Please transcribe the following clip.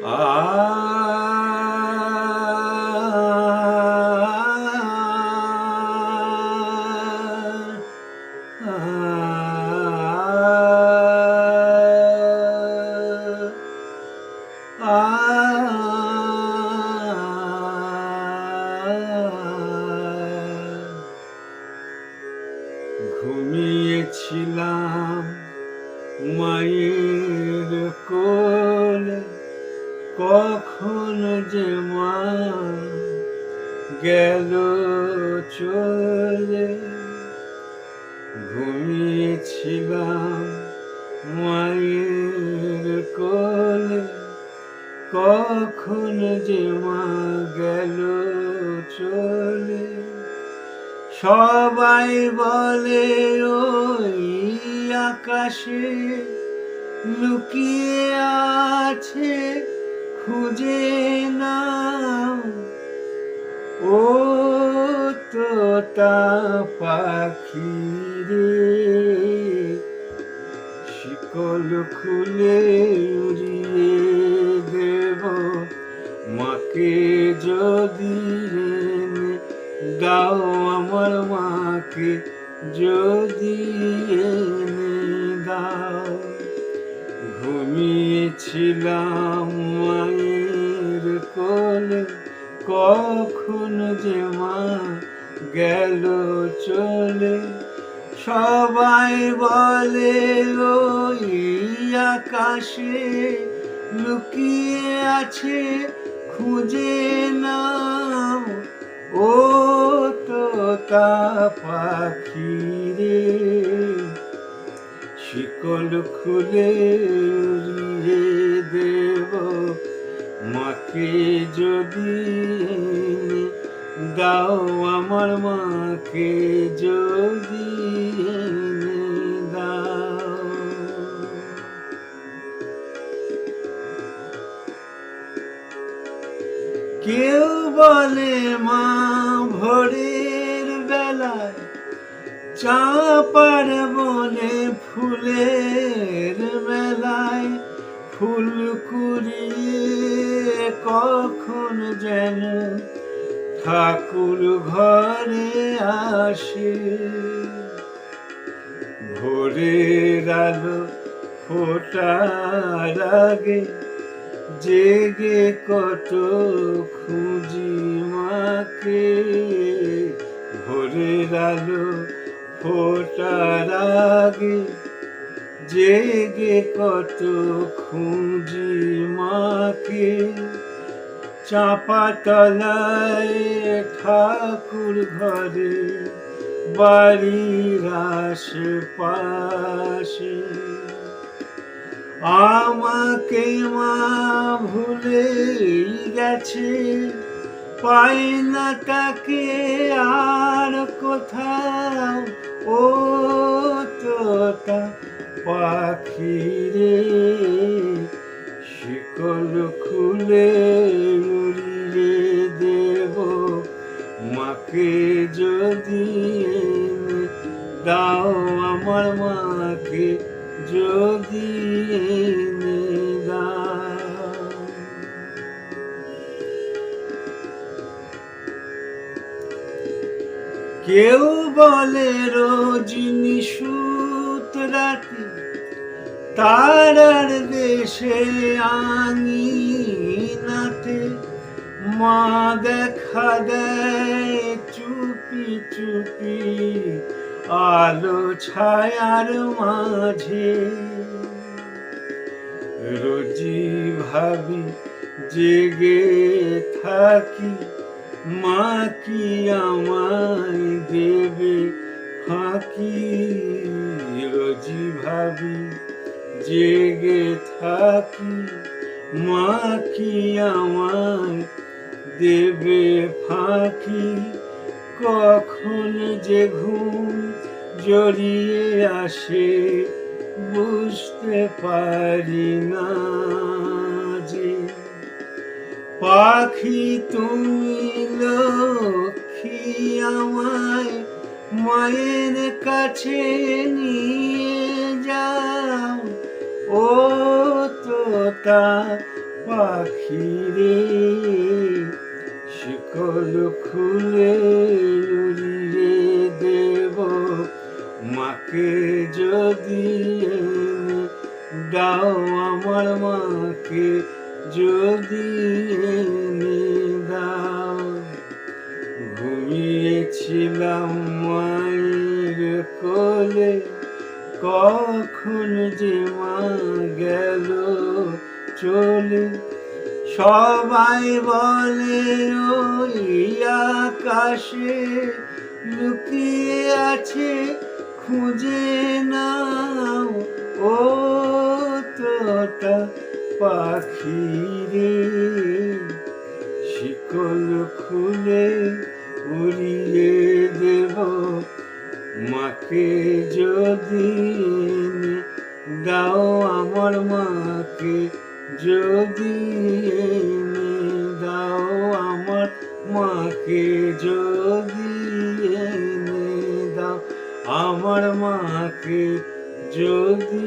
আ ঘুমিয়েছিলাম মায়ের কোলে, কখন যে মা গেল চলে। ঘুমিয়েছিলাম মায়ের কোলে, কখন যে মা গেল চলে। সবাই বলে ওই আকাশে লুকিয়ে আছে, খুঁজে নাও। ও তোতা পাখি রে, শিকল খুলে উড়িয়ে দেব মাকে যদি এনে দাও, আমার মাকে যদি এনে দাও। ঘুমিয়েছিলাম মায়ের কোলে, কখন যে মা গেল চলে। সবাই বলে ওই আকাশে লুকিয়ে আছে, খুঁজে নাও। ও তোতা পাখি রে, শিকল খুলে উড়িয়ে দেব মাকে যদি এনে দাও, আমার মাকে যদি এনে দাও। কেউ বলে মা ভোরের বেলায় চাঁপার বনে ফুলের মেলায় ফুল কুড়িয়ে কখন যেন ঠাকুর ঘরে আসে। ভোরের আলো ফোটার আগে জেগে কত খুঁজি মাকে। ভোরের আলো ফোটার আগে জেগে কত খুঁজি মাকে। চাঁপাতলায় ঠাকুর ঘরে বাড়ির আশেপাশে আমাকে মা ভুলেই গেছে, পাই না তাকে আর কোথাও। ও তোতা পাখি রে, শিকল খুলে উড়িয়ে দেব মাকে যদি এনে দাও, আমার মাকে যদি এনে দাও। কেউ বলে রজনী সুত রাতে তারার দেশে আঙিনাতে মা দেখা দেয় চুপি চুপি আলো ছায়ার মাঝে। রোজি ভাবি জেগে থাকি, মা কি আমায় দেবে ফাঁকি। রোজি ভাবি জেগে থাকি, মা কি আমায় দেবে ফাঁকি। কখন যে ঘুম জড়িয়ে আসে বুঝতে পারি না যে। পাখি তুমি লক্ষ্মী আমায় মায়ের কাছে নিয়ে যাও। ও তোতা পাখি রে শিকল খুলে উড়িয়ে দেব মাকে যদি এনে দাও আমার মাকে যদি এনে দাও। ঘুমিয়েছিলাম মায়ের কোলে কখন যে মা গেল চলে। সবাই বলে ওই আকাশে লুকিয়ে আছে খুঁজে নাও ও তোতা পাখি রে শিকল খুলে উড়িয়ে দেব মাকে যদি এনে দাও আমার মাকে যদি এনে দাও আমার মাকে যদি এনে দাও আমার মাকে যদি